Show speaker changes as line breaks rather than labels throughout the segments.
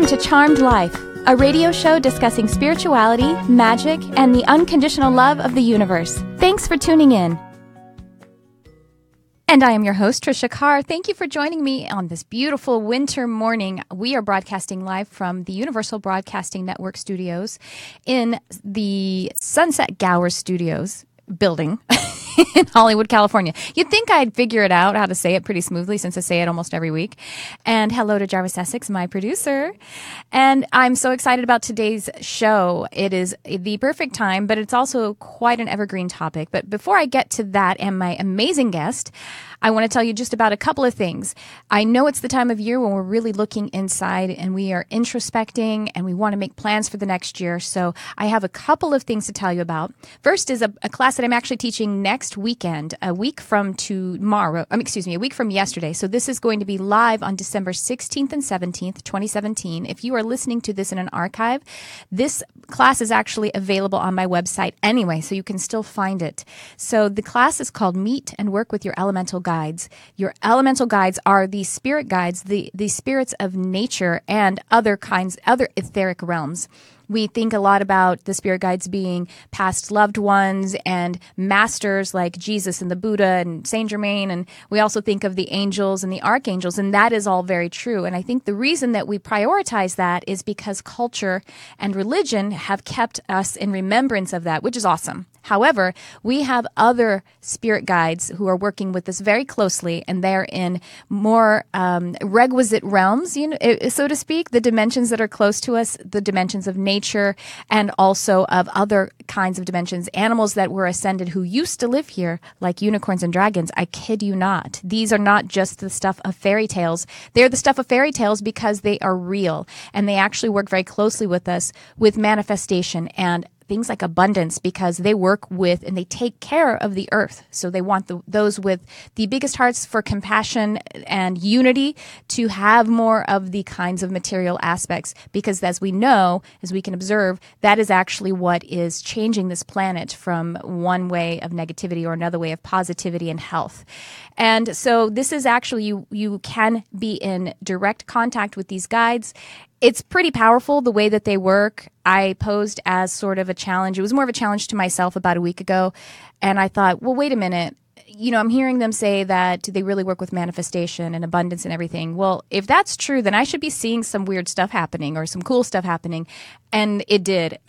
to Charmed Life, a radio show discussing spirituality, magic, and the unconditional love of the universe. Thanks for tuning in. And I am your host, Tricia Carr. Thank you for joining me on this beautiful winter morning. We are broadcasting live from the Universal Broadcasting Network studios in the Sunset Gower Studios building in Hollywood, California. You'd think I'd figure it out how to say it pretty smoothly since I say it almost every week. And hello to Jarvis Essex, my producer. And I'm so excited about today's show. It is the perfect time, but it's also quite an evergreen topic. But before I get to that and my amazing guest, I want to tell you just about a couple of things. I know it's the time of year when we're really looking inside and we are introspecting and we want to make plans for the next year. So I have a couple of things to tell you about. First is a class that I'm actually teaching next weekend, a week from yesterday. So this is going to be live on December 16th and 17th, 2017. If you are listening to this in an archive, this class is actually available on my website anyway, so you can still find it. So the class is called Meet and Work with Your Elemental Guides. Your elemental guides are the spirit guides, the spirits of nature and other etheric realms. We think a lot about the spirit guides being past loved ones and masters like Jesus and the Buddha and Saint Germain. And we also think of the angels and the archangels, and that is all very true. And I think the reason that we prioritize that is because culture and religion have kept us in remembrance of that, which is awesome. However, we have other spirit guides who are working with us very closely, and they're in more requisite realms, so to speak, the dimensions that are close to us, the dimensions of nature, and also of other kinds of dimensions, animals that were ascended who used to live here, like unicorns and dragons. I kid you not. These are not just the stuff of fairy tales. They're the stuff of fairy tales because they are real, and they actually work very closely with us with manifestation and things like abundance, because they work with and they take care of the earth. So they want those with the biggest hearts for compassion and unity to have more of the kinds of material aspects, because as we know, as we can observe, that is actually what is changing this planet from one way of negativity or another way of positivity and health. And so this is actually, you can be in direct contact with these guides. It's pretty powerful the way that they work. I posed as sort of a challenge. It was more of a challenge to myself about a week ago. And I thought, well, wait a minute. I'm hearing them say that they really work with manifestation and abundance and everything. Well, if that's true, then I should be seeing some weird stuff happening or some cool stuff happening. And it did.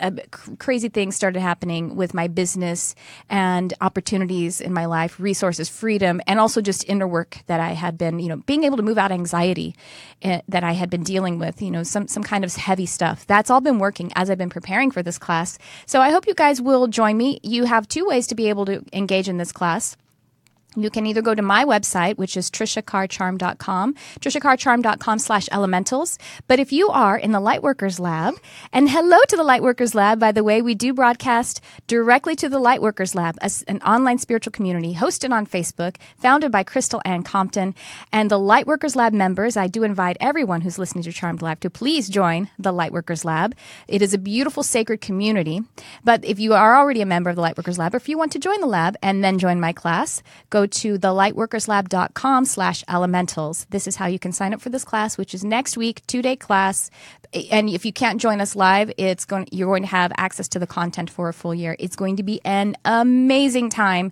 Crazy things started happening with my business and opportunities in my life, resources, freedom, and also just inner work that I had been, being able to move out anxiety that I had been dealing with, some kind of heavy stuff. That's all been working as I've been preparing for this class. So I hope you guys will join me. You have two ways to be able to engage in this class. You can either go to my website, which is triciacarcharm.com, triciacarcharm.com/elementals. But if you are in the Lightworkers Lab, and hello to the Lightworkers Lab, by the way, we do broadcast directly to the Lightworkers Lab, an online spiritual community hosted on Facebook, founded by Crystal Ann Compton. And the Lightworkers Lab members, I do invite everyone who's listening to Charmed Live to please join the Lightworkers Lab. It is a beautiful, sacred community. But if you are already a member of the Lightworkers Lab, or if you want to join the lab and then join my class, go to thelightworkerslab.com/elementals. This is how you can sign up for this class, which is next week, 2-day class. And if you can't join us live, you're going to have access to the content for a full year. It's going to be an amazing time,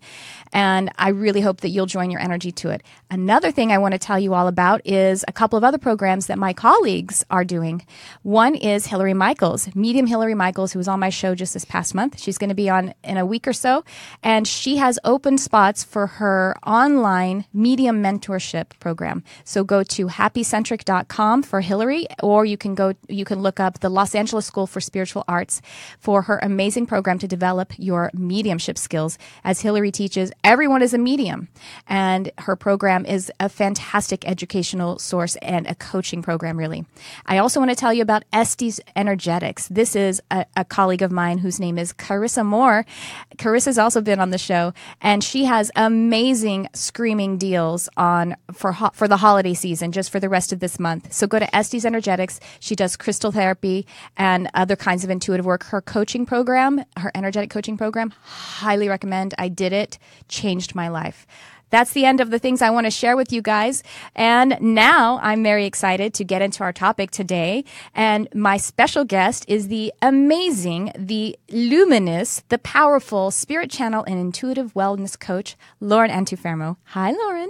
and I really hope that you'll join your energy to it. Another thing I want to tell you all about is a couple of other programs that my colleagues are doing. One is Hillary Michaels, medium Hillary Michaels, who was on my show just this past month. She's going to be on in a week or so, and she has open spots for her online medium mentorship program. So go to happycentric.com for Hillary, or you can look up the Los Angeles School for Spiritual Arts for her amazing program to develop your mediumship skills. As Hillary teaches, everyone is a medium, and her program is a fantastic educational source and a coaching program, really. I also want to tell you about Estes Energetics. This is a colleague of mine whose name is Carissa Moore. Carissa's also been on the show, and she has amazing screaming deals for the holiday season, just for the rest of this month. So go to Estes Energetics. She does crystal therapy and other kinds of intuitive work. Her coaching program, her energetic coaching program, highly recommend. I did it, changed my life. that's the end of the things I want to share with you guys. And now I'm very excited to get into our topic today. And my special guest is the amazing, the luminous, the powerful spirit channel and intuitive wellness coach, Lauren Antuofermo. Hi, Lauren.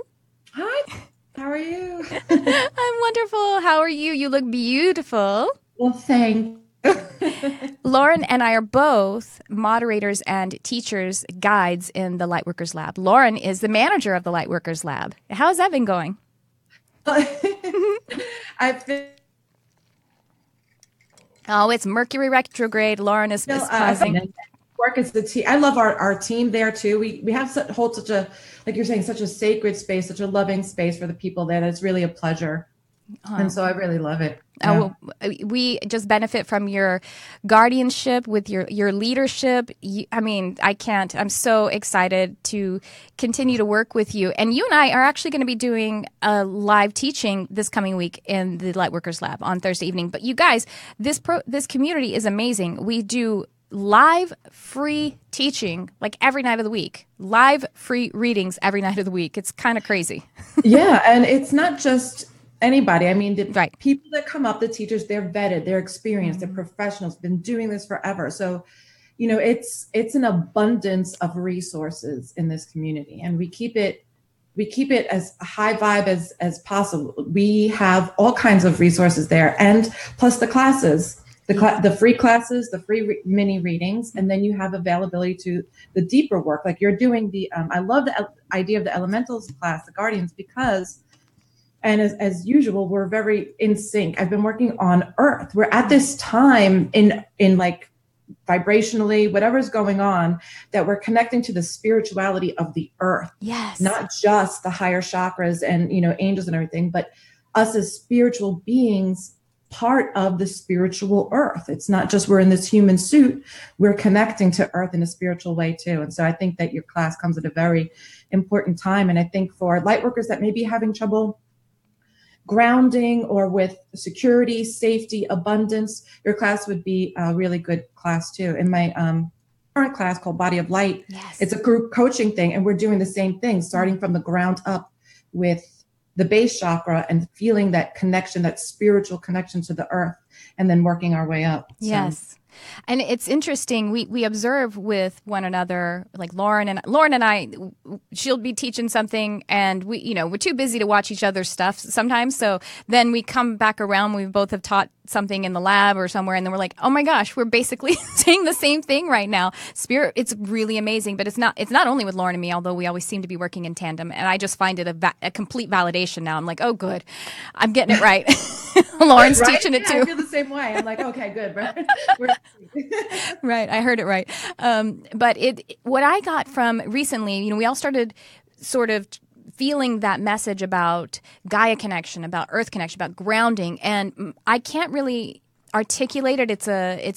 Hi. How are you?
I'm wonderful. How are you? You look beautiful.
Well, thanks.
Lauren and I are both moderators and teachers, guides in the Lightworkers Lab. Lauren is the manager of the Lightworkers Lab. How has that been going?
I've been.
Oh, it's Mercury Retrograde. Lauren is causing.
Work as the team. I love our team there too. We have hold such a, like you're saying, such a sacred space, such a loving space for the people there. It's really a pleasure. And so I really love it. Yeah.
Well, we just benefit from your guardianship, with your leadership. I'm so excited to continue to work with you. And you and I are actually going to be doing a live teaching this coming week in the Lightworkers Lab on Thursday evening. But you guys, this community is amazing. We do live free teaching like every night of the week, live free readings every night of the week. It's kind of crazy.
Yeah. And it's not just anybody. I mean, the
right.
people that come up, the teachers, they're vetted, they're experienced, they're professionals, been doing this forever. So, it's an abundance of resources in this community, and we keep it as high vibe as possible. We have all kinds of resources there, and plus the classes, the free classes, the free mini readings, and then you have availability to the deeper work. Like you're doing I love the idea of the elementals class, the guardians, because, and as usual, we're very in sync. I've been working on Earth. We're at this time in like vibrationally, whatever's going on, that we're connecting to the spirituality of the Earth.
Yes.
Not just the higher chakras and, angels and everything, but us as spiritual beings, part of the spiritual Earth. It's not just we're in this human suit. We're connecting to Earth in a spiritual way too. And so I think that your class comes at a very important time. And I think for light workers that may be having trouble grounding or with security, safety, abundance, your class would be a really good class too. In my current class called Body of Light,
yes.
It's a group coaching thing, and we're doing the same thing, starting from the ground up with the base chakra and feeling that connection, that spiritual connection to the Earth, and then working our way up. So.
Yes. And it's interesting. We observe with one another, like Lauren and I, she'll be teaching something and we're too busy to watch each other's stuff sometimes. So then we come back around. We both have taught something in the lab or somewhere, and then we're like, oh my gosh, we're basically saying the same thing right now. Spirit, it's really amazing. But it's not only with Lauren and me, although we always seem to be working in tandem. And I just find it a complete validation now. I'm like, oh good, I'm getting it right. Lauren's
right?
teaching it too.
I feel the same way. I'm like, okay, good.
Right. I heard it right. But what I got from recently, we all started sort of feeling that message about Gaia connection, about Earth connection, about grounding. And I can't really articulate it. It's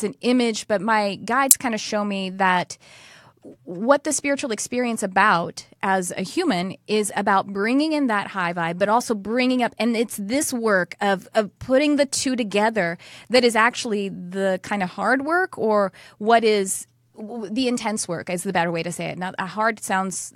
an image, but my guides kind of show me that what the spiritual experience about as a human is about bringing in that high vibe, but also bringing up, and it's this work of putting the two together that is actually the kind of hard work, or what is the intense work is the better way to say it. Now, hard sounds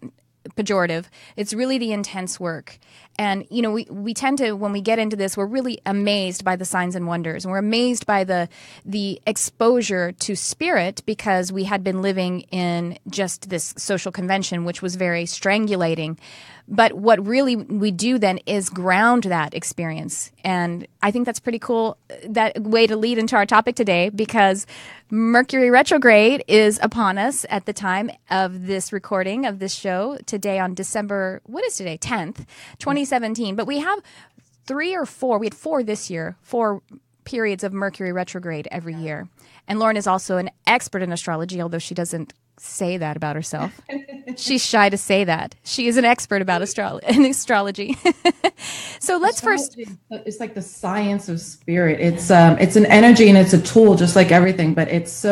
pejorative. It's really the intense work. And, we tend to, when we get into this, we're really amazed by the signs and wonders. And we're amazed by the exposure to spirit, because we had been living in just this social convention, which was very strangulating. But what really we do then is ground that experience. And I think that's pretty cool, that way to lead into our topic today, because Mercury Retrograde is upon us at the time of this recording of this show today on December, what is today? 10th, 2017. But we have we had four this year, 4 periods of Mercury Retrograde every year. And Lauren is also an expert in astrology, although she doesn't say that about herself. She's shy to say that. She is an expert about astrology. So let's
It's like the science of spirit. It's an energy and it's a tool, just like everything. But it's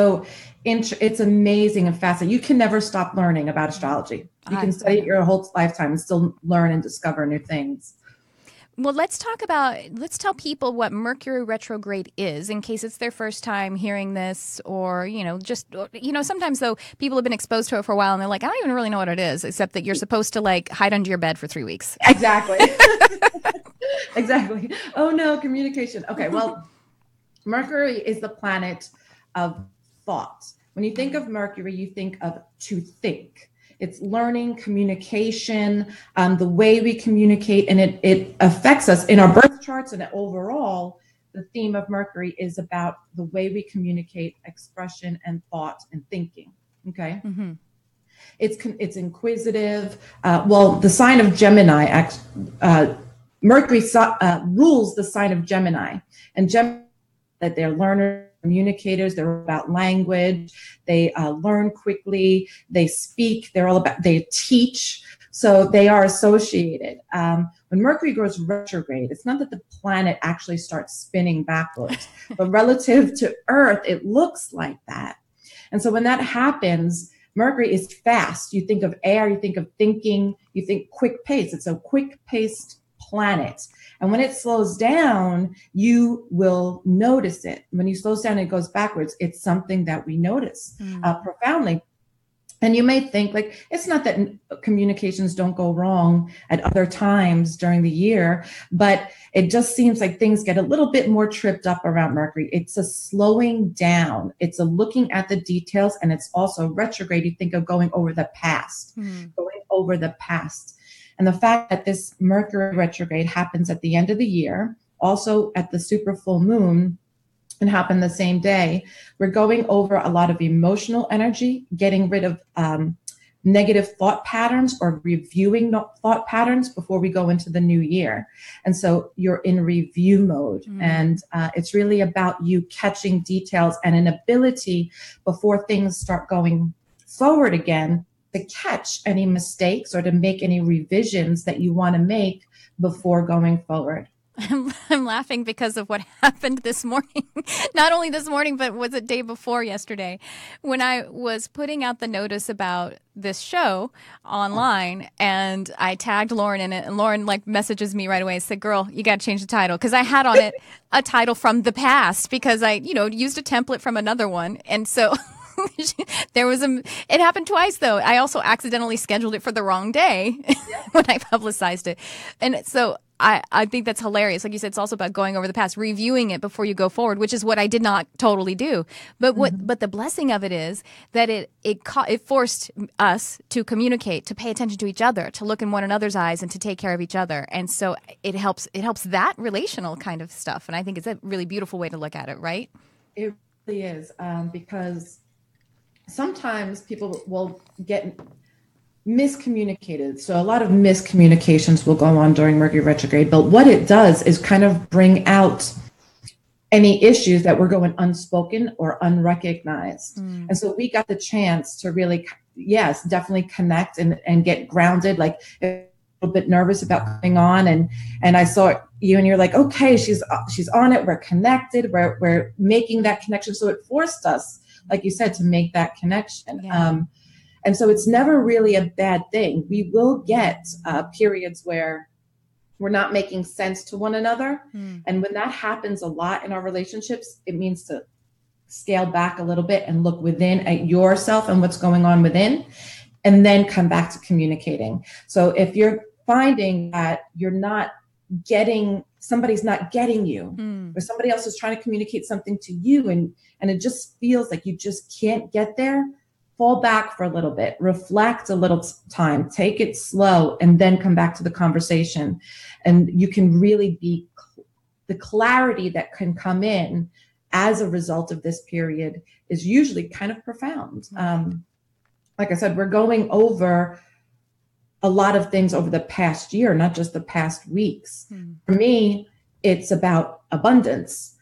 it's amazing and fascinating. You can never stop learning about astrology. You can study it your whole lifetime and still learn and discover new things.
Well, let's tell people what Mercury retrograde is in case it's their first time hearing this, or, sometimes though people have been exposed to it for a while and they're like, I don't even really know what it is, except that you're supposed to like hide under your bed for 3 weeks.
Exactly. Exactly. Oh no, communication. Okay. Well, Mercury is the planet of thought. When you think of Mercury, you think of to think. It's learning, communication, the way we communicate, and it affects us in our birth charts. And overall, the theme of Mercury is about the way we communicate, expression, and thought and thinking. Okay. Mm-hmm. It's inquisitive. The sign of Gemini, Mercury rules the sign of Gemini, and Gemini, that they're learners, communicators. They're about language. They learn quickly. They speak. They teach. So they are associated. When Mercury goes retrograde, it's not that the planet actually starts spinning backwards, but relative to Earth, it looks like that. And so when that happens, Mercury is fast. You think of air, you think of thinking, you think quick pace. It's a quick paced planet. And when it slows down, you will notice it. When you slows down and it goes backwards, it's something that we notice profoundly. And you may think like, it's not that communications don't go wrong at other times during the year, but it just seems like things get a little bit more tripped up around Mercury. It's a slowing down. It's a looking at the details. And it's also retrograde. You think of going over the past, And the fact that this Mercury retrograde happens at the end of the year, also at the super full moon, and happen the same day, we're going over a lot of emotional energy, getting rid of negative thought patterns or reviewing thought patterns before we go into the new year. And so you're in review mode. And it's really about you catching details and an ability before things start going forward again to catch any mistakes or to make any revisions that you want to make before going forward.
I'm laughing because of what happened this morning. Not only this morning, but was it day before yesterday when I was putting out the notice about this show online, and I tagged Lauren in it, and Lauren like messages me right away and said, girl, you got to change the title. Cause I had on it a title from the past because I, used a template from another one. And so it happened twice though. I also accidentally scheduled it for the wrong day when I publicized it. And so I think that's hilarious. Like you said, it's also about going over the past, reviewing it before you go forward, which is what I did not totally do. But but the blessing of it is that it forced us to communicate, to pay attention to each other, to look in one another's eyes, and to take care of each other. And so it helps that relational kind of stuff. And I think it's a really beautiful way to look at it, right?
It really is, because sometimes people will get miscommunicated. So a lot of miscommunications will go on during Mercury retrograde, but what it does is kind of bring out any issues that were going unspoken or unrecognized. And so we got the chance to really, yes, definitely connect and get grounded, like a little bit nervous about coming on. And I saw you and you're like, okay, she's on it. We're connected. We're making that connection. So it forced us, like you said, to make that connection. Yeah. And so it's never really a bad thing. We will get periods where we're not making sense to one another. And when that happens a lot in our relationships, it means to scale back a little bit and look within at yourself and what's going on within, and then come back to communicating. So if you're finding that somebody's not getting you, or somebody else is trying to communicate something to you, and it just feels like you just can't get there, fall back for a little bit, reflect a little time, take it slow, and then come back to the conversation. And you can really be the clarity that can come in as a result of this period is usually kind of profound. Like I said, we're going over a lot of things over the past year, not just the past weeks. For me, it's about abundance.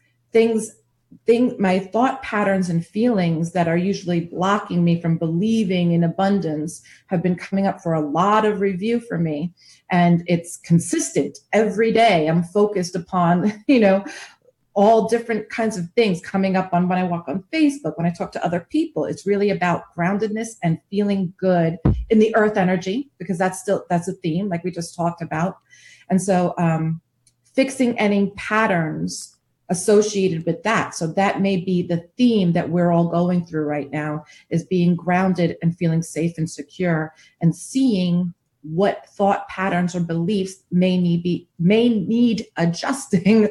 My thought patterns and feelings that are usually blocking me from believing in abundance have been coming up for a lot of review for me. And it's consistent every day. I'm focused upon, all different kinds of things coming up on when I walk on Facebook, when I talk to other people. It's really about groundedness and feeling good in the earth energy, because that's a theme like we just talked about. And so fixing any patterns associated with that. So that may be the theme that we're all going through right now, is being grounded and feeling safe and secure, and seeing what thought patterns or beliefs may need adjusting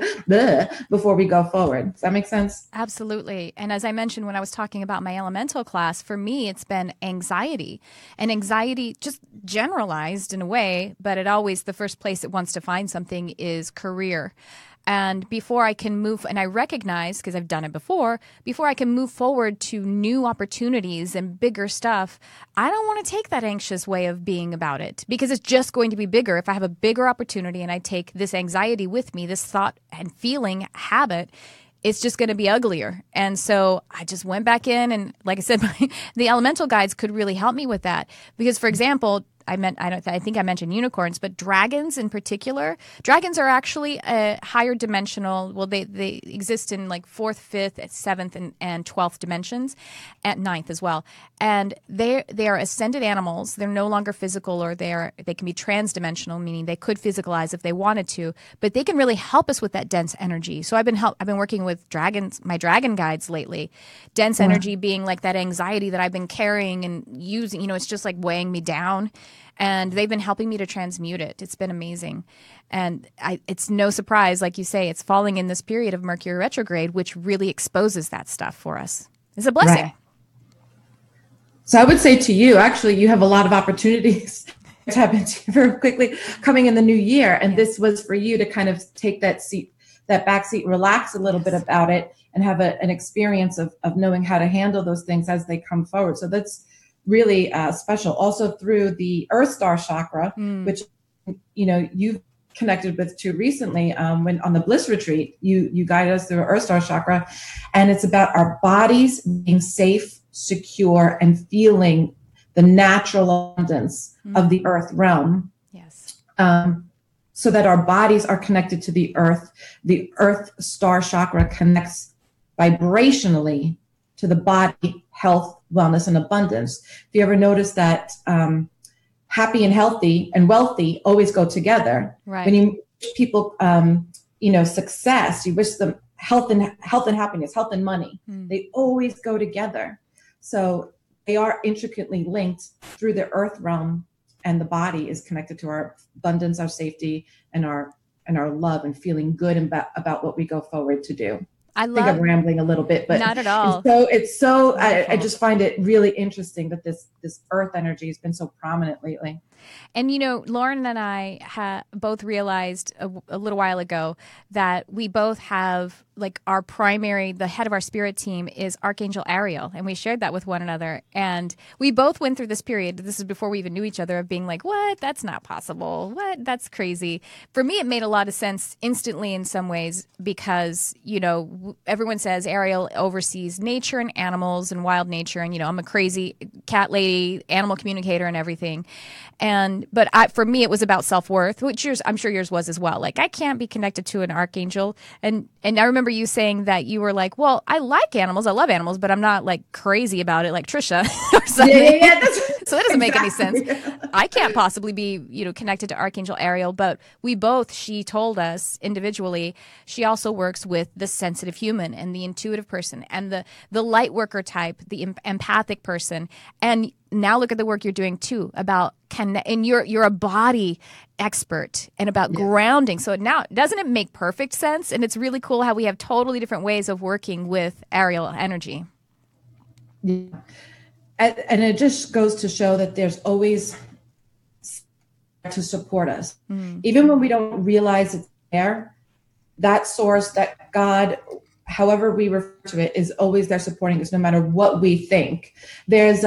before we go forward. Does that make sense?
Absolutely. And as I mentioned when I was talking about my elemental class, for me, it's been anxiety, and anxiety just generalized in a way, but it always, the first place it wants to find something is career. And before I can move, and I recognize, because I've done it before I can move forward to new opportunities and bigger stuff, I don't want to take that anxious way of being about it, because it's just going to be bigger. If I have a bigger opportunity and I take this anxiety with me, this thought and feeling habit, it's just going to be uglier. And so I just went back in, and like I said, the elemental guides could really help me with that. Because, for example, I think I mentioned unicorns, but dragons in particular. Dragons are actually a higher dimensional. Well, they exist in like 4th, 5th, 7th, and 12th dimensions, at 9th as well. And they are ascended animals. They're no longer physical, or they can be transdimensional, meaning they could physicalize if they wanted to, but they can really help us with that dense energy. So I've been working with dragons, my dragon guides lately. Dense energy being like that anxiety that I've been carrying and using. It's just like weighing me down. And they've been helping me to transmute it. It's been amazing. And it's no surprise, like you say, it's falling in this period of Mercury retrograde, which really exposes that stuff for us. It's a blessing.
Right. So I would say to you, actually, you have a lot of opportunities to tap into very quickly coming in the new year. And this was for you to kind of take that back seat, relax a little bit about it, and have an experience of knowing how to handle those things as they come forward. So that's really special. Also through the Earth Star chakra, which you've connected with too recently, when on the Bliss retreat, you guided us through Earth Star chakra, and it's about our bodies being safe, secure, and feeling the natural abundance of the Earth realm.
Yes.
So that our bodies are connected to the Earth. The Earth Star chakra connects vibrationally to the body, health, wellness, and abundance. If you ever notice that happy and healthy and wealthy always go together.
Right.
When you wish people, success, you wish them health and happiness, health and money. They always go together. So they are intricately linked through the earth realm, and the body is connected to our abundance, our safety, and our love, and feeling good about what we go forward to do. I think I'm rambling a little bit, but
not at all.
I just find it really interesting that this earth energy has been so prominent lately.
And, Lauren and I both realized a little while ago that we both have, like, the head of our spirit team is Archangel Ariel. And we shared that with one another. And we both went through this period. This is before we even knew each other, of being like, what? That's not possible. What? That's crazy. For me, it made a lot of sense instantly in some ways, because, everyone says Ariel oversees nature and animals and wild nature. And, I'm a crazy cat lady, animal communicator and everything. But for me, it was about self-worth, which I'm sure yours was as well. Like, I can't be connected to an archangel. And I remember you saying that you were like, well, I like animals. I love animals, but I'm not like crazy about it like Tricia or something. Yeah, so that doesn't make any sense. I can't possibly be, connected to Archangel Ariel, but she told us individually, she also works with the sensitive human and the intuitive person and the light worker type, the empathic person. And now look at the work you're doing too about and you're a body expert and about grounding. So now, doesn't it make perfect sense? And it's really cool how we have totally different ways of working with Ariel energy.
Yeah. And it just goes to show that there's always to support us. Even when we don't realize it's there, that source, that God, however we refer to it, is always there supporting us no matter what we think. There's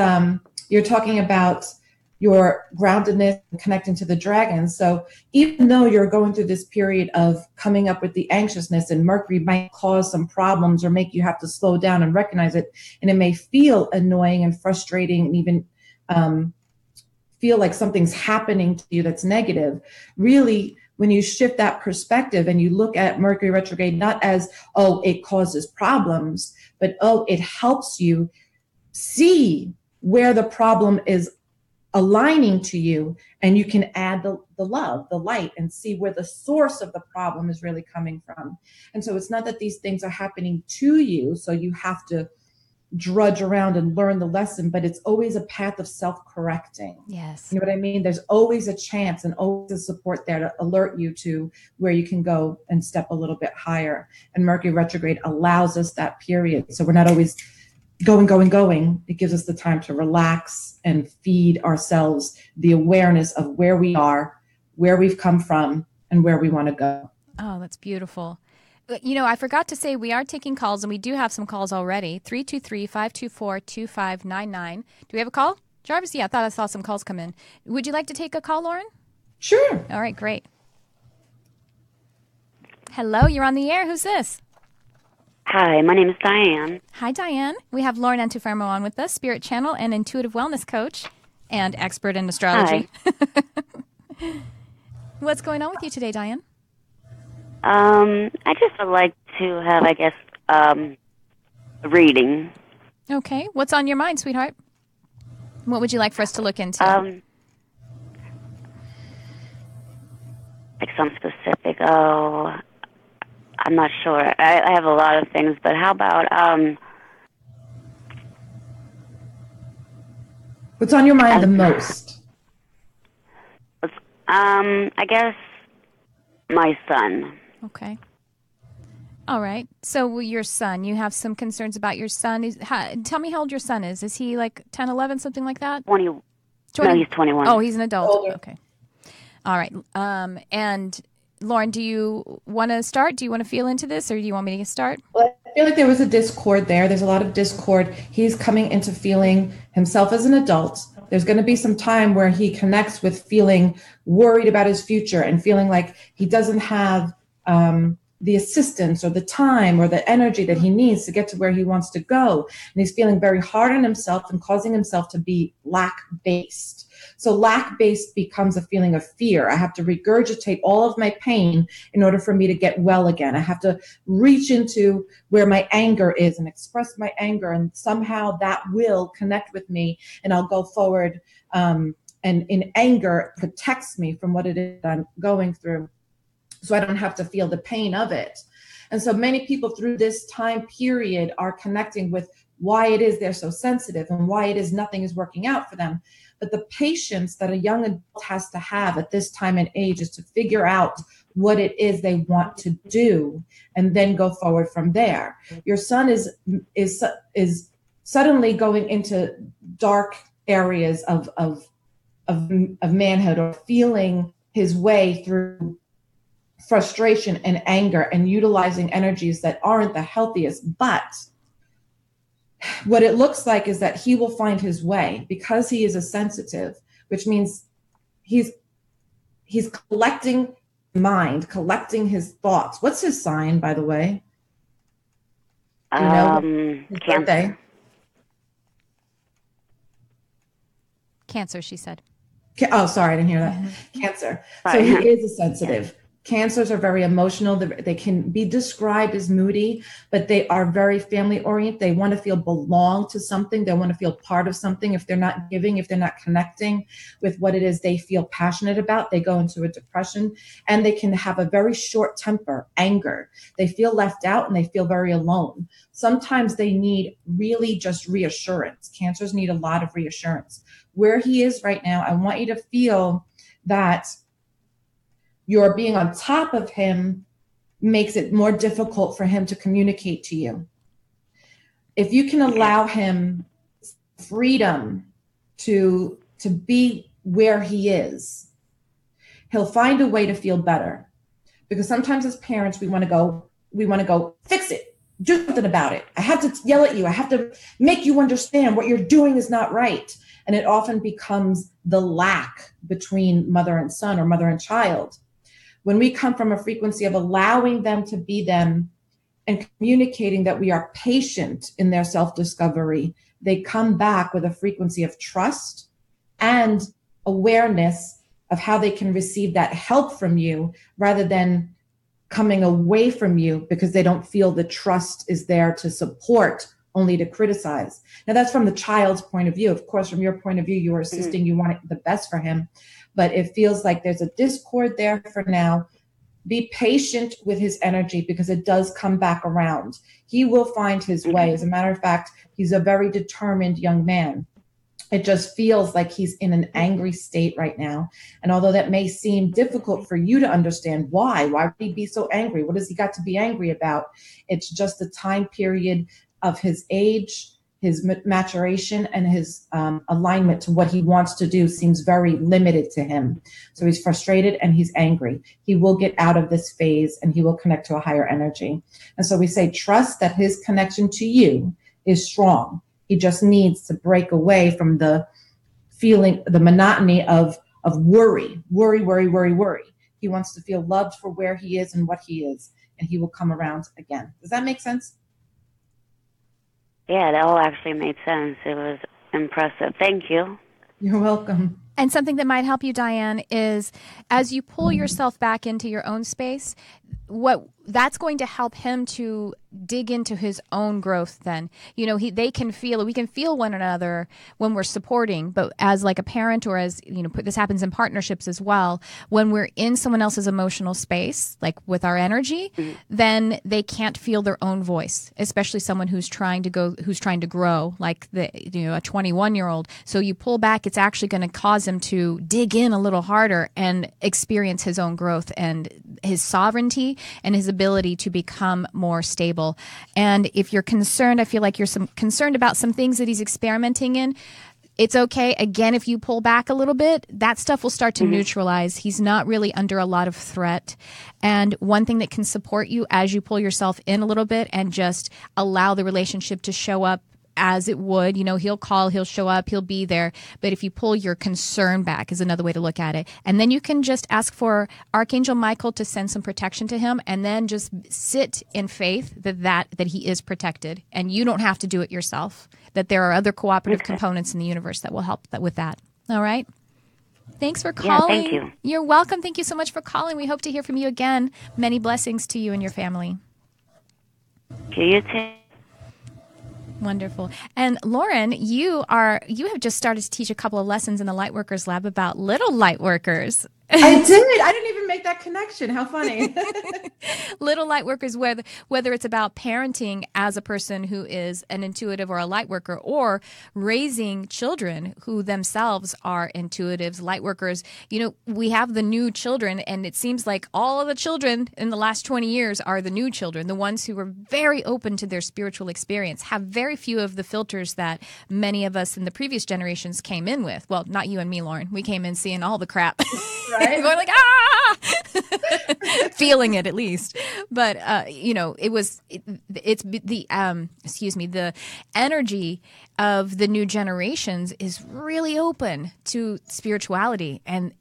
you're talking about your groundedness and connecting to the dragons. So even though you're going through this period of coming up with the anxiousness, and Mercury might cause some problems or make you have to slow down and recognize it, and it may feel annoying and frustrating and even feel like something's happening to you that's negative, really, when you shift that perspective and you look at Mercury retrograde not as, oh, it causes problems, but, oh, it helps you see where the problem is aligning to you, and you can add the love, the light, and see where the source of the problem is really coming from. And so it's not that these things are happening to you, so you have to drudge around and learn the lesson, but it's always a path of self-correcting.
Yes.
You know what I mean? There's always a chance and always a support there to alert you to where you can go and step a little bit higher. And Mercury retrograde allows us that period. So we're not always going. It gives us the time to relax and feed ourselves the awareness of where we are, where we've come from, and where we want to go.
Oh, that's beautiful. You know, I forgot to say we are taking calls, and we do have some calls already. 323-524-2599. Do we have a call? Jarvis? Yeah, I thought I saw some calls come in. Would you like to take a call, Lauren?
Sure.
All right, great. Hello, you're on the air. Who's this?
Hi, my name is Diane.
Hi, Diane. We have Lauren Antuofermo on with us, spirit channel and intuitive wellness coach and expert in astrology.
Hi.
What's going on with you today, Diane?
I just would like to have, I guess, a reading.
Okay. What's on your mind, sweetheart? What would you like for us to look into?
Like some specific, I'm not sure. I have a lot of things, but how about,
What's on your mind the most?
I guess my son.
Okay. All right. So your son, you have some concerns about your son. Tell me how old your son is. Is he like 10, 11, something like that?
20. No, he's 21.
Oh, he's an adult.
Older.
Okay. All right. And Lauren, do you want to start? Do you want to feel into this, or do you want me to start?
Well, I feel like there was a discord there. There's a lot of discord. He's coming into feeling himself as an adult. There's going to be some time where he connects with feeling worried about his future and feeling like he doesn't have the assistance or the time or the energy that he needs to get to where he wants to go. And he's feeling very hard on himself and causing himself to be lack-based. So lack-based becomes a feeling of fear. I have to regurgitate all of my pain in order for me to get well again. I have to reach into where my anger is and express my anger, and somehow that will connect with me, and I'll go forward. And in anger protects me from what it is I'm going through, so I don't have to feel the pain of it. And so many people through this time period are connecting with why it is they're so sensitive and why it is nothing is working out for them. But the patience that a young adult has to have at this time and age is to figure out what it is they want to do and then go forward from there. Your son is suddenly going into dark areas of manhood, or feeling his way through frustration and anger and utilizing energies that aren't the healthiest. But what it looks like is that he will find his way because he is a sensitive, which means he's collecting mind, collecting his thoughts. What's his sign, by the way? Do you know his birthday?
Cancer, she said.
Oh, sorry, I didn't hear that. Cancer. So he is a sensitive. Cancers are very emotional. They can be described as moody, but they are very family oriented. They want to feel belong to something. They want to feel part of something. If they're not giving, if they're not connecting with what it is they feel passionate about, they go into a depression, and they can have a very short temper, anger. They feel left out and they feel very alone. Sometimes they need really just reassurance. Cancers need a lot of reassurance. Where he is right now, I want you to feel that your being on top of him makes it more difficult for him to communicate to you. If you can allow him freedom to be where he is, he'll find a way to feel better. Because sometimes as parents, we want to go fix it, do something about it. I have to yell at you. I have to make you understand what you're doing is not right. And it often becomes the lack between mother and son or mother and child. When we come from a frequency of allowing them to be them and communicating that we are patient in their self-discovery, they come back with a frequency of trust and awareness of how they can receive that help from you rather than coming away from you because they don't feel the trust is there to support only to criticize. Now that's from the child's point of view. Of course, from your point of view, you are assisting, you want the best for him, but it feels like there's a discord there for now. Be patient with his energy because it does come back around. He will find his way. As a matter of fact, he's a very determined young man. It just feels like he's in an angry state right now. And although that may seem difficult for you to understand why would he be so angry? What has he got to be angry about? It's just the time period of his age, his maturation, and his alignment to what he wants to do seems very limited to him. So he's frustrated and he's angry. He will get out of this phase and he will connect to a higher energy. And so we say, trust that his connection to you is strong. He just needs to break away from the feeling, the monotony of worry. He wants to feel loved for where he is and what he is, and he will come around again. Does that make sense?
Yeah, that all actually made sense. It was impressive. Thank you.
You're welcome.
And something that might help you, Diane, is as you pull yourself back into your own space, what that's going to help him to dig into his own growth then. You know, we can feel one another when we're supporting, but as like a parent or as, you know, this happens in partnerships as well, when we're in someone else's emotional space, like with our energy, then they can't feel their own voice, especially someone who's trying to grow, like a 21-year-old. So you pull back, it's actually going to cause him to dig in a little harder and experience his own growth and his sovereignty and his ability to become more stable. And if you're concerned, I feel like you're concerned about some things that he's experimenting in, it's okay. Again, if you pull back a little bit, that stuff will start to neutralize. He's not really under a lot of threat. And one thing that can support you as you pull yourself in a little bit and just allow the relationship to show up as it would, you know, he'll call, he'll show up, he'll be there. But if you pull your concern back is another way to look at it. And then you can just ask for Archangel Michael to send some protection to him and then just sit in faith that he is protected. And you don't have to do it yourself, that there are other cooperative components in the universe that will help with that. All right? Thanks for calling.
Yeah, thank you.
You're welcome. Thank you so much for calling. We hope to hear from you again. Many blessings to you and your family.
You too.
Wonderful. And Lauren, you have just started to teach a couple of lessons in the Lightworkers Lab about little Lightworkers.
I did. I didn't even make that connection. How funny.
Little Lightworkers, whether it's about parenting as a person who is an intuitive or a Lightworker, or raising children who themselves are intuitives, Lightworkers. You know, we have the new children, and it seems like all of the children in the last 20 years are the new children, the ones who are very open to their spiritual experience, have very few of the filters that many of us in the previous generations came in with. Well, not you and me, Lauren. We came in seeing all the crap. Right? Going like, feeling it at least. But, you know, it's the energy of the new generations is really open to spirituality. And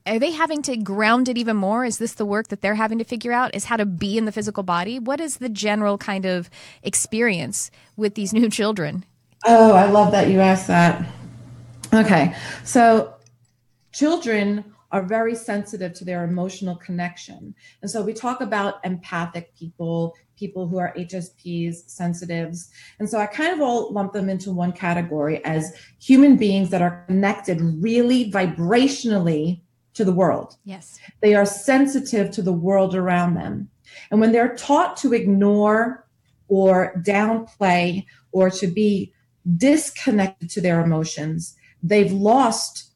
are they having to ground it even more? Is this the work that they're having to figure out, is how to be in the physical body? What is the general kind of experience with these new children?
Oh, I love that you asked that. Okay. So children are very sensitive to their emotional connection. And so we talk about empathic people who are HSPs, sensitives. And so I kind of all lump them into one category as human beings that are connected really vibrationally to the world.
Yes.
They are sensitive to the world around them. And when they're taught to ignore or downplay or to be disconnected to their emotions, they've lost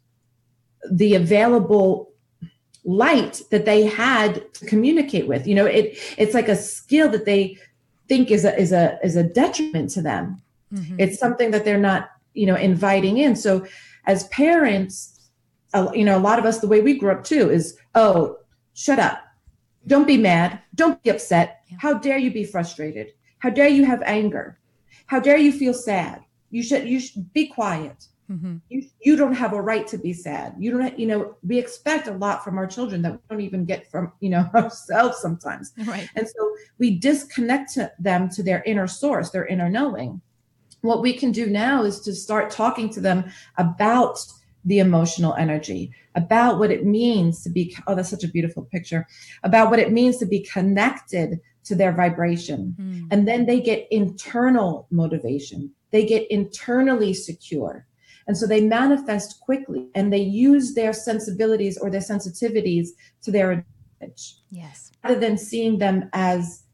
the available light that they had to communicate with. You know, it's like a skill that they think is a detriment to them. Mm-hmm. It's something that they're not, you know, inviting in. So as parents, you know, a lot of us, the way we grew up too is, oh, shut up. Don't be mad. Don't be upset. Yeah. How dare you be frustrated? How dare you have anger? How dare you feel sad? You should be quiet. Mm-hmm. You don't have a right to be sad. You don't, you know, we expect a lot from our children that we don't even get from, you know, ourselves sometimes.
Right.
And so we disconnect them to their inner source, their inner knowing. What we can do now is to start talking to them about the emotional energy, about what it means to be, oh, that's such a beautiful picture, about what it means to be connected to their vibration. And then they get internal motivation. They get internally secure. And so they manifest quickly, and they use their sensibilities or their sensitivities to their advantage.
Yes.
Rather than seeing them as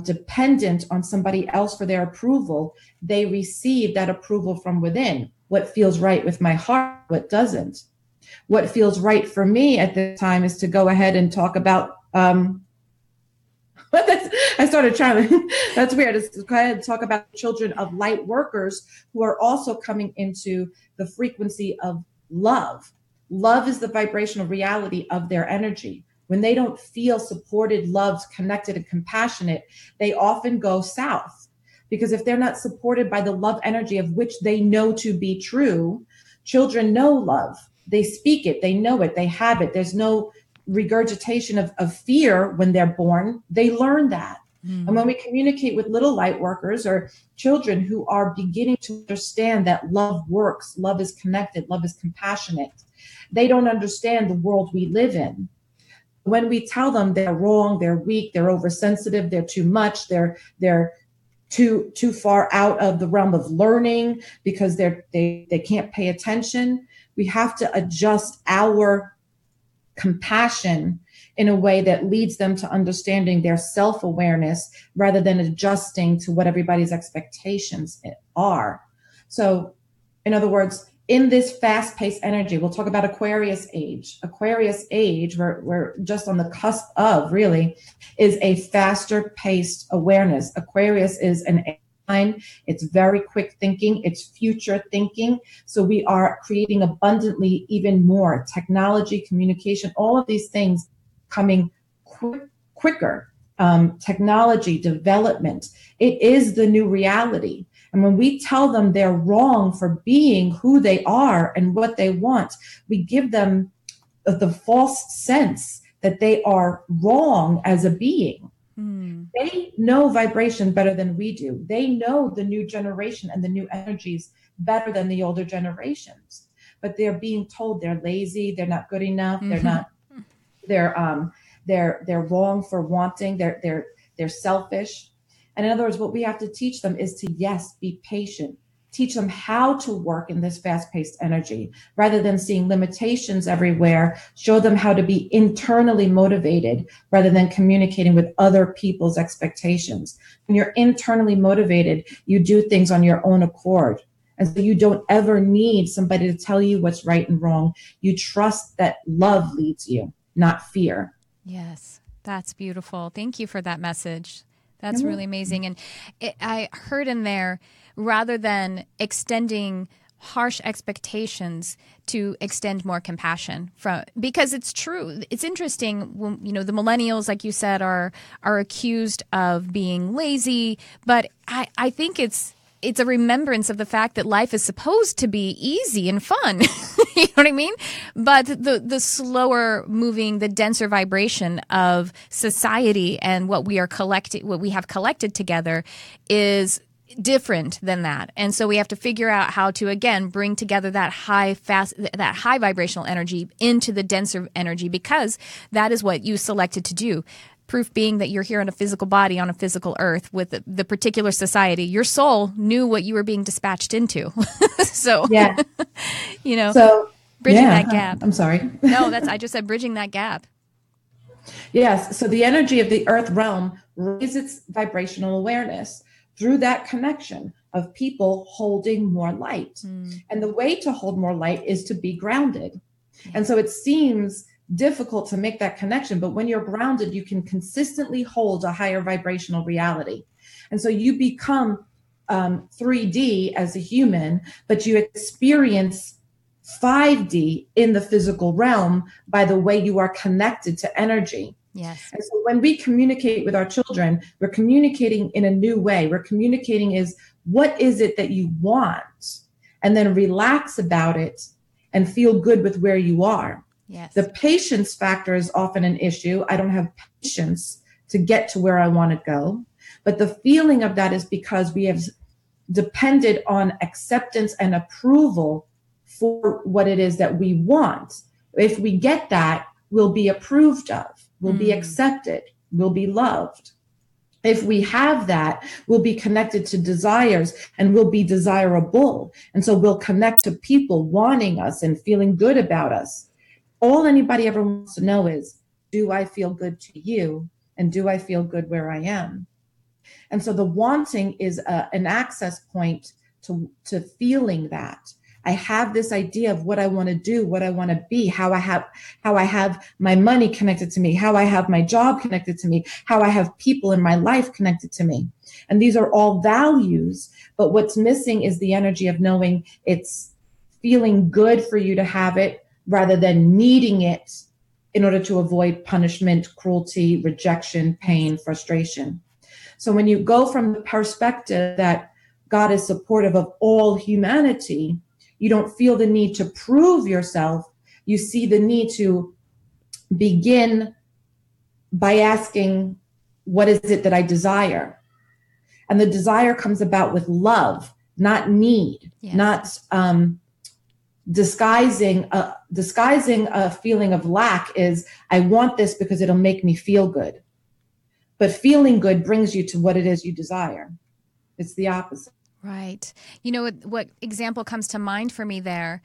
dependent on somebody else for their approval, they receive that approval from within. What feels right with my heart, what doesn't. What feels right for me at this time is to go ahead and talk about I started trying to, that's weird. Let's go ahead and talk about children of light workers who are also coming into the frequency of love. Love is the vibrational reality of their energy. When they don't feel supported, loved, connected, and compassionate, they often go south. Because if they're not supported by the love energy of which they know to be true, children know love. They speak it, they know it, they have it. There's no regurgitation of fear when they're born. They learn that. And when we communicate with little light workers or children who are beginning to understand that love works, love is connected, love is compassionate, they don't understand the world we live in. When we tell them they're wrong, they're weak, they're oversensitive, they're too much, they're too far out of the realm of learning because they can't pay attention, we have to adjust our compassion in a way that leads them to understanding their self-awareness rather than adjusting to what everybody's expectations are. So, in other words, in this fast-paced energy, we'll talk about Aquarius age. Aquarius age, we're just on the cusp of, really, is a faster-paced awareness. Aquarius is an sign. It's very quick thinking. It's future thinking. So we are creating abundantly even more technology, communication, all of these things coming quicker. Technology, development. It is the new reality. And when we tell them they're wrong for being who they are and what they want, we give them the false sense that they are wrong as a being. They know vibration better than we do. They know the new generation and the new energies better than the older generations. But they're being told they're lazy, they're not good enough, they're wrong for wanting, they're selfish. And in other words, what we have to teach them is to, yes, be patient. Teach them how to work in this fast-paced energy. Rather than seeing limitations everywhere, show them how to be internally motivated rather than communicating with other people's expectations. When you're internally motivated, you do things on your own accord. And so you don't ever need somebody to tell you what's right and wrong. You trust that love leads you, not fear.
Yes, that's beautiful. Thank you for that message. That's really amazing. And I heard in there, rather than extending harsh expectations, to extend more compassion, because it's true. It's interesting when, the millennials, like you said, are accused of being lazy, but I think it's a remembrance of the fact that life is supposed to be easy and fun. You know what I mean? But the slower moving, the denser vibration of society and what we have collected together is different than that. And so we have to figure out how to, again, bring together that high vibrational energy into the denser energy, because that is what you selected to do. Proof being that you're here in a physical body on a physical earth with the particular society. Your soul knew what you were being dispatched into. So,
yeah.
So bridging that gap.
I'm sorry.
No, I just said bridging that gap.
Yes. So the energy of the earth realm raises its vibrational awareness through that connection of people holding more light. And the way to hold more light is to be grounded. And so it seems difficult to make that connection, but when you're grounded, you can consistently hold a higher vibrational reality. And so you become 3D as a human, but you experience 5D in the physical realm by the way you are connected to energy.
Yes.
And so when we communicate with our children, we're communicating in a new way. We're communicating is, what is it that you want? And then relax about it and feel good with where you are.
Yes.
The patience factor is often an issue. I don't have patience to get to where I want to go. But the feeling of that is because we have depended on acceptance and approval for what it is that we want. If we get that, we'll be approved of, we'll be accepted, we'll be loved. If we have that, we'll be connected to desires and we'll be desirable. And so we'll connect to people wanting us and feeling good about us. All anybody ever wants to know is, do I feel good to you? And do I feel good where I am? And so the wanting is an access point to feeling that. I have this idea of what I want to do, what I want to be, how I have my money connected to me, how I have my job connected to me, how I have people in my life connected to me. And these are all values, but what's missing is the energy of knowing it's feeling good for you to have it rather than needing it in order to avoid punishment, cruelty, rejection, pain, frustration. So when you go from the perspective that God is supportive of all humanity, you don't feel the need to prove yourself. You see the need to begin by asking, what is it that I desire? And the desire comes about with love, not need, yes. Not disguising a feeling of lack is, I want this because it'll make me feel good. But feeling good brings you to what it is you desire. It's the opposite.
Right. You know, what example comes to mind for me there,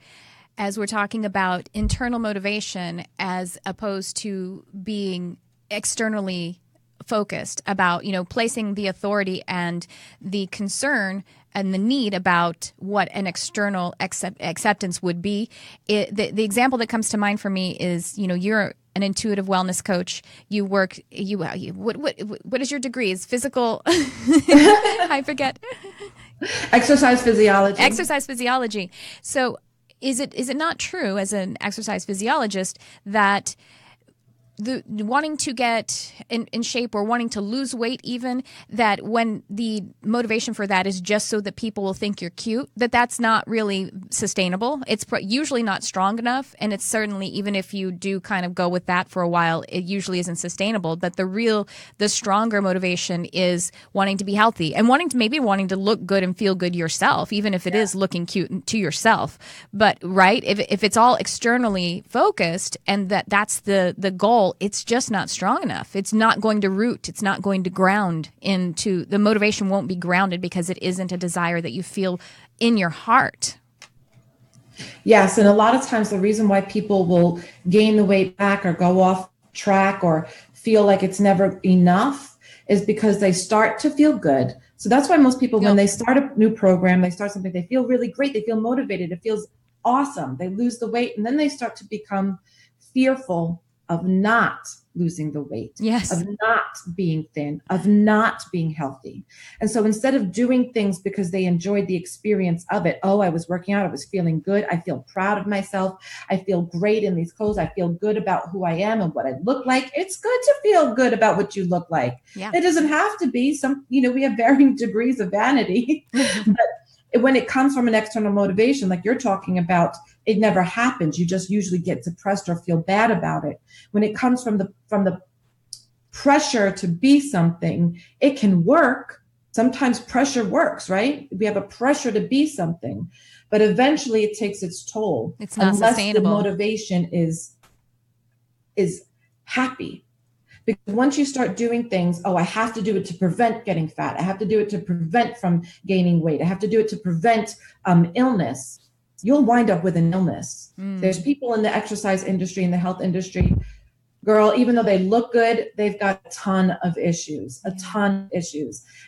as we're talking about internal motivation as opposed to being externally focused about, placing the authority and the concern and the need about what an external acceptance would be. The example that comes to mind for me is, you're an intuitive wellness coach. You work. What is your degree? Is physical? I forget.
Exercise physiology.
Exercise physiology. So, is it not true as an exercise physiologist that the wanting to get in shape or wanting to lose weight, even, that when the motivation for that is just so that people will think you're cute, that's not really sustainable. It's usually not strong enough, and it's certainly, even if you do kind of go with that for a while, it usually isn't sustainable. But the stronger motivation is wanting to be healthy and wanting to look good and feel good yourself, even if it is looking cute to yourself. But right, if it's all externally focused and that's the goal, it's just not strong enough. It's not going to root. It's not going to ground into, the motivation won't be grounded because it isn't a desire that you feel in your heart.
Yes. And a lot of times the reason why people will gain the weight back or go off track or feel like it's never enough is because they start to feel good. So that's why most people, when they start a new program, they start something, they feel really great. They feel motivated. It feels awesome. They lose the weight, and then they start to become fearful of not losing the weight,
yes,
of not being thin, of not being healthy. And so instead of doing things because they enjoyed the experience of it, I was working out, I was feeling good, I feel proud of myself, I feel great in these clothes, I feel good about who I am and what I look like. It's good to feel good about what you look like.
Yeah.
It doesn't have to be we have varying degrees of vanity, but when it comes from an external motivation, like you're talking about, it never happens. You just usually get depressed or feel bad about it. When it comes from the pressure to be something, it can work. Sometimes pressure works, right? We have a pressure to be something, but eventually it takes its toll.
It's not
unless
sustainable.
The motivation is happy. Because once you start doing things, I have to do it to prevent getting fat. I have to do it to prevent from gaining weight. I have to do it to prevent illness. You'll wind up with an illness. There's people in the exercise industry, in the health industry, girl, even though they look good, they've got a ton of issues,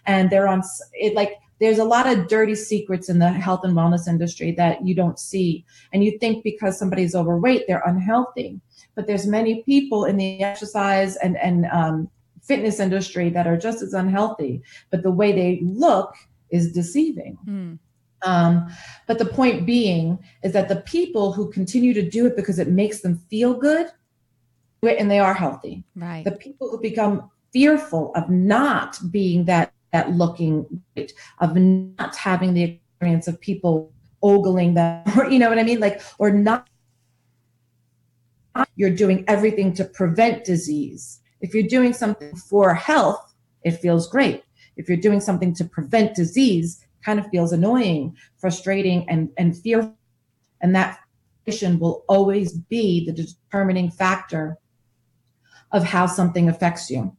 And they're on it. Like, there's a lot of dirty secrets in the health and wellness industry that you don't see. And you think because somebody's overweight, they're unhealthy. But there's many people in the exercise and fitness industry that are just as unhealthy, but the way they look is deceiving. But the point being is that the people who continue to do it because it makes them feel good, and they are healthy.
Right.
The people who become fearful of not being that looking great, of not having the experience of people ogling them, or you know what I mean? Like, or not. You're doing everything to prevent disease. If you're doing something for health, it feels great. If you're doing something to prevent disease, it kind of feels annoying, frustrating, and fearful. And that frustration will always be the determining factor of how something affects you.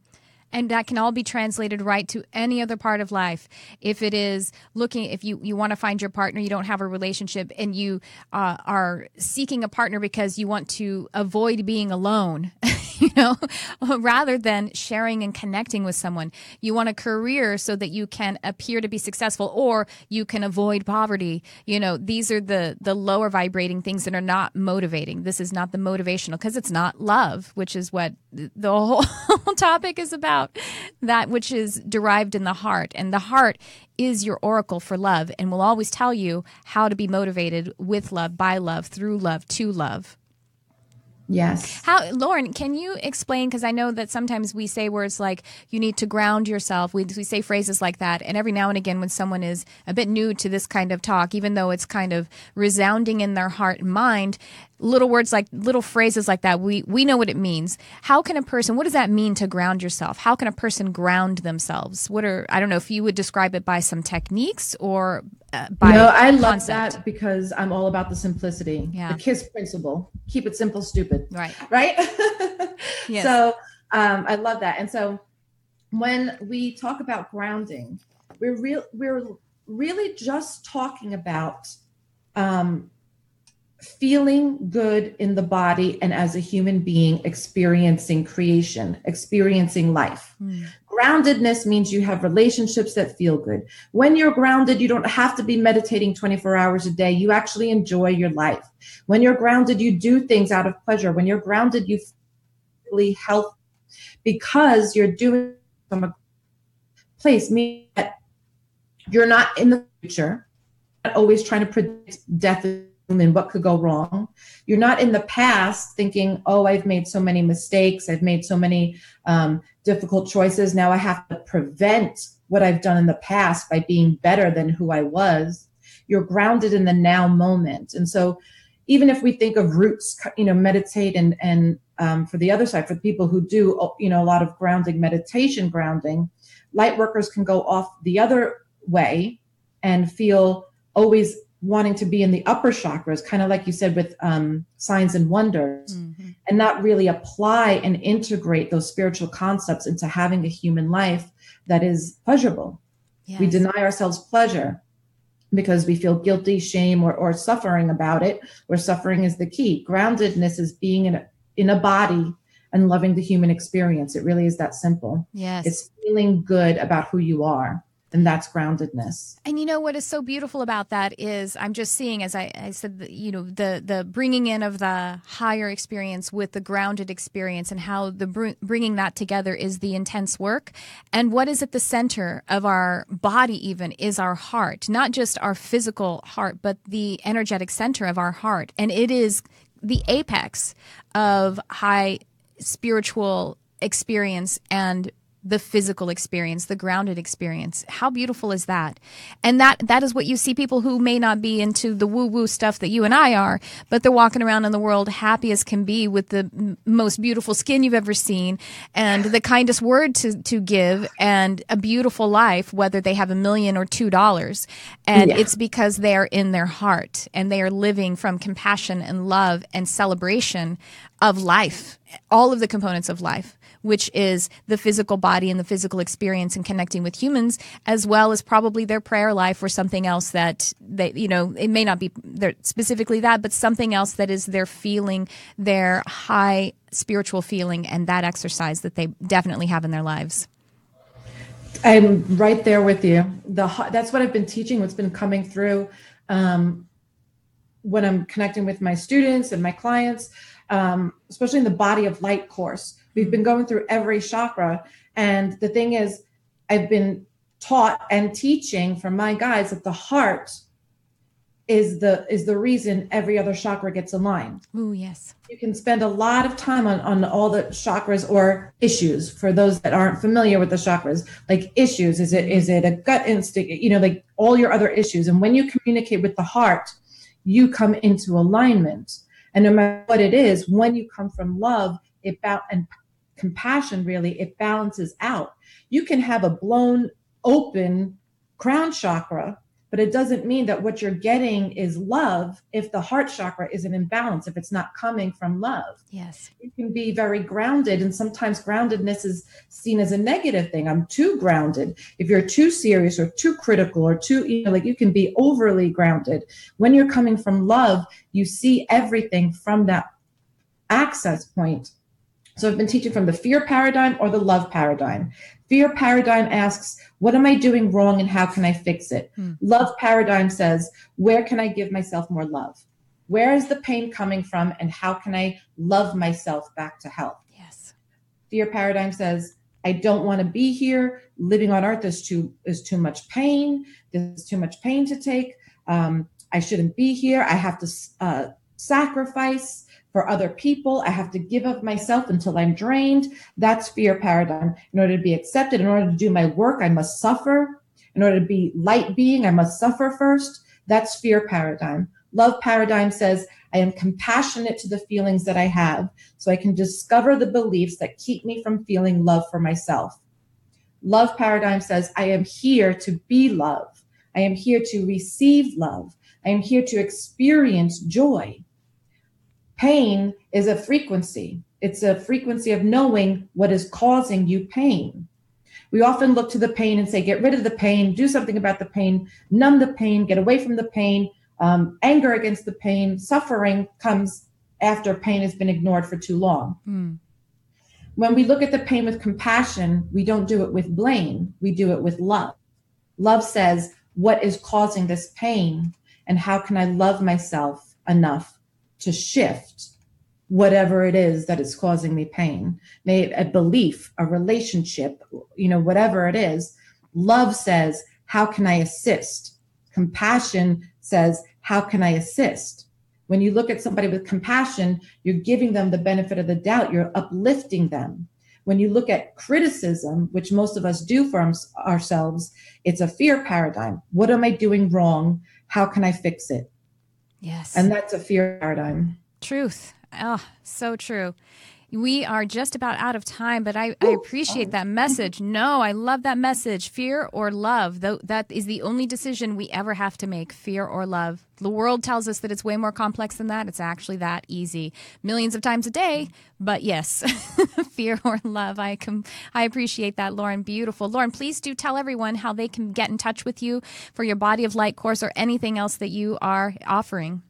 And that can all be translated right to any other part of life. If it is if you want to find your partner, you don't have a relationship, and you are seeking a partner because you want to avoid being alone, rather than sharing and connecting with someone. You want a career so that you can appear to be successful, or you can avoid poverty. These are the lower vibrating things that are not motivating. This is not the motivational, because it's not love, which is what the whole topic is about, that which is derived in the heart. And the heart is your oracle for love, and will always tell you how to be motivated with love, by love, through love, to love.
Yes.
Lauren, can you explain, because I know that sometimes we say words like you need to ground yourself. We say phrases like that. And every now and again, when someone is a bit new to this kind of talk, even though it's kind of resounding in their heart and mind, little phrases like that, we know what it means. What does that mean to ground yourself? How can a person ground themselves? I don't know if you would describe it by some techniques or by
No, I love
concept.
that, because I'm all about the simplicity.
Yeah.
The KISS principle. Keep it simple, stupid.
Right. Yes.
So I love that. And so when we talk about grounding, we're really just talking about feeling good in the body and as a human being, experiencing creation, experiencing life. Groundedness means you have relationships that feel good. When you're grounded, you don't have to be meditating 24 hours a day. You actually enjoy your life. When you're grounded, you do things out of pleasure. When you're grounded, you feel healthy, because you're doing from a place, meaning that you're not in the future, not always trying to predict death and what could go wrong. You're not in the past thinking, oh, I've made so many mistakes. I've made so many difficult choices. Now I have to prevent what I've done in the past by being better than who I was. You're grounded in the now moment. And so even if we think of roots, meditate and for the other side, for people who do, a lot of grounding, light workers can go off the other way and feel always wanting to be in the upper chakras, kind of like you said with signs and wonders, and not really apply and integrate those spiritual concepts into having a human life that is pleasurable. Yes. We deny ourselves pleasure because we feel guilty, shame, or suffering about it, where suffering is the key. Groundedness is being in a body and loving the human experience. It really is that simple.
Yes.
It's feeling good about who you are. And that's groundedness.
And what is so beautiful about that is, I'm just seeing, as I said, the bringing in of the higher experience with the grounded experience, and how the bringing that together is the intense work. And what is at the center of our body even is our heart, not just our physical heart, but the energetic center of our heart. And it is the apex of high spiritual experience and the physical experience, the grounded experience. How beautiful is that? And that is what you see people who may not be into the woo-woo stuff that you and I are, but they're walking around in the world happy as can be, with the most beautiful skin you've ever seen, and the kindest word to give, and a beautiful life, whether they have $1 million or $2. And it's because they're in their heart, and they are living from compassion and love and celebration of life, all of the components of life, which is the physical body and the physical experience and connecting with humans, as well as probably their prayer life or something else that they, it may not be specifically that, but something else that is their feeling, their high spiritual feeling, and that exercise that they definitely have in their lives.
I'm right there with you. That's what I've been teaching, what's been coming through when I'm connecting with my students and my clients, especially in the Body of Light course. We've been going through every chakra. And the thing is, I've been taught and teaching from my guides that the heart is the reason every other chakra gets aligned.
Oh, yes.
You can spend a lot of time on all the chakras or issues. For those that aren't familiar with the chakras, like issues, is it a gut instinct, like all your other issues. And when you communicate with the heart, you come into alignment. And no matter what it is, when you come from love, and compassion, really, it balances out. You can have a blown open crown chakra But it doesn't mean that what you're getting is love if the heart chakra is an imbalance, if it's not coming from love.
Yes.
You can be very grounded, and sometimes groundedness is seen as a negative thing. I'm too grounded. If you're too serious or too critical or too, like you can be overly grounded. When you're coming from love, you see everything from that access point. So I've been teaching from the fear paradigm or the love paradigm. Fear paradigm asks, what am I doing wrong and how can I fix it? Love paradigm says, where can I give myself more love? Where is the pain coming from and how can I love myself back to health?
Yes.
Fear paradigm says, I don't want to be here. Living on earth is too much pain. There's too much pain to take. I shouldn't be here. I have to sacrifice for other people. I have to give of myself until I'm drained. That's fear paradigm. In order to be accepted, in order to do my work, I must suffer. In order to be light being, I must suffer first. That's fear paradigm. Love paradigm says, I am compassionate to the feelings that I have, so I can discover the beliefs that keep me from feeling love for myself. Love paradigm says, I am here to be love. I am here to receive love. I am here to experience joy. Pain is a frequency. It's a frequency of knowing what is causing you pain. We often look to the pain and say, get rid of the pain, do something about the pain, numb the pain, get away from the pain. Anger against the pain, suffering comes after pain has been ignored for too long. When we look at the pain with compassion, we don't do it with blame. We do it with love. Love says, what is causing this pain and how can I love myself enough to shift whatever it is that is causing me pain? May it a belief, a relationship, whatever it is. Love says, how can I assist? Compassion says, how can I assist? When you look at somebody with compassion, you're giving them the benefit of the doubt. You're uplifting them. When you look at criticism, which most of us do for ourselves, it's a fear paradigm. What am I doing wrong? How can I fix it?
Yes.
And that's a fear paradigm.
Truth. Oh, so true. We are just about out of time, but I appreciate that message. No, I love that message. Fear or love, that is the only decision we ever have to make, fear or love. The world tells us that it's way more complex than that. It's actually that easy. Millions of times a day, but yes, fear or love. I appreciate that, Lauren. Beautiful. Lauren, please do tell everyone how they can get in touch with you for your Body of Light course or anything else that you are offering.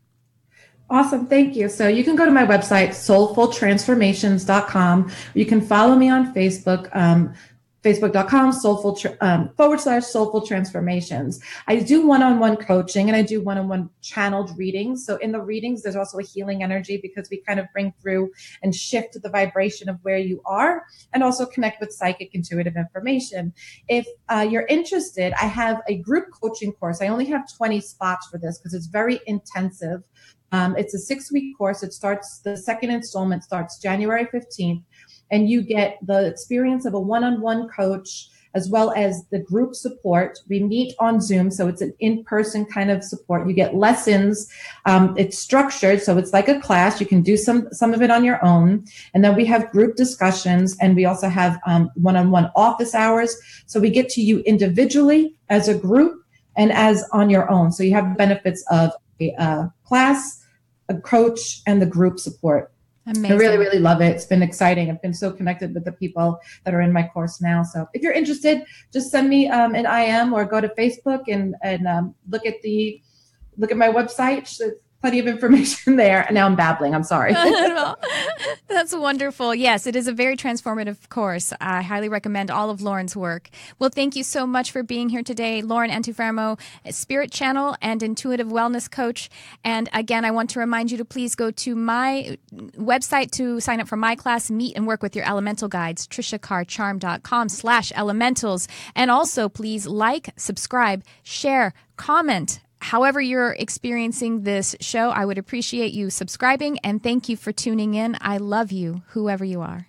Awesome. Thank you. So you can go to my website, soulfultransformations.com. You can follow me on Facebook, facebook.com /soulful transformations. I do one-on-one coaching and I do one-on-one channeled readings. So in the readings, there's also a healing energy because we kind of bring through and shift the vibration of where you are and also connect with psychic intuitive information. If you're interested, I have a group coaching course. I only have 20 spots for this because it's very intensive. It's a 6-week course. The second installment starts January 15th, and you get the experience of a one-on-one coach as well as the group support. We meet on Zoom, so it's an in-person kind of support. You get lessons. It's structured, so it's like a class. You can do some of it on your own. And then we have group discussions, and we also have one-on-one office hours. So we get to you individually as a group and as on your own. So you have the benefits of a class, a coach, and the group support.
Amazing.
I really, really love it. It's been exciting. I've been so connected with the people that are in my course now. So if you're interested, just send me an IM or go to Facebook and look at my website. There's plenty of information there. And now I'm babbling. I'm sorry.
That's wonderful. Yes, it is a very transformative course. I highly recommend all of Lauren's work. Well, thank you so much for being here today. Lauren Antuofermo, Spirit Channel and Intuitive Wellness Coach. And again, I want to remind you to please go to my website to sign up for my class, Meet and Work with Your Elemental Guides, triciacarcharm.com/elementals. And also please like, subscribe, share, comment. However you're experiencing this show, I would appreciate you subscribing, and thank you for tuning in. I love you, whoever you are.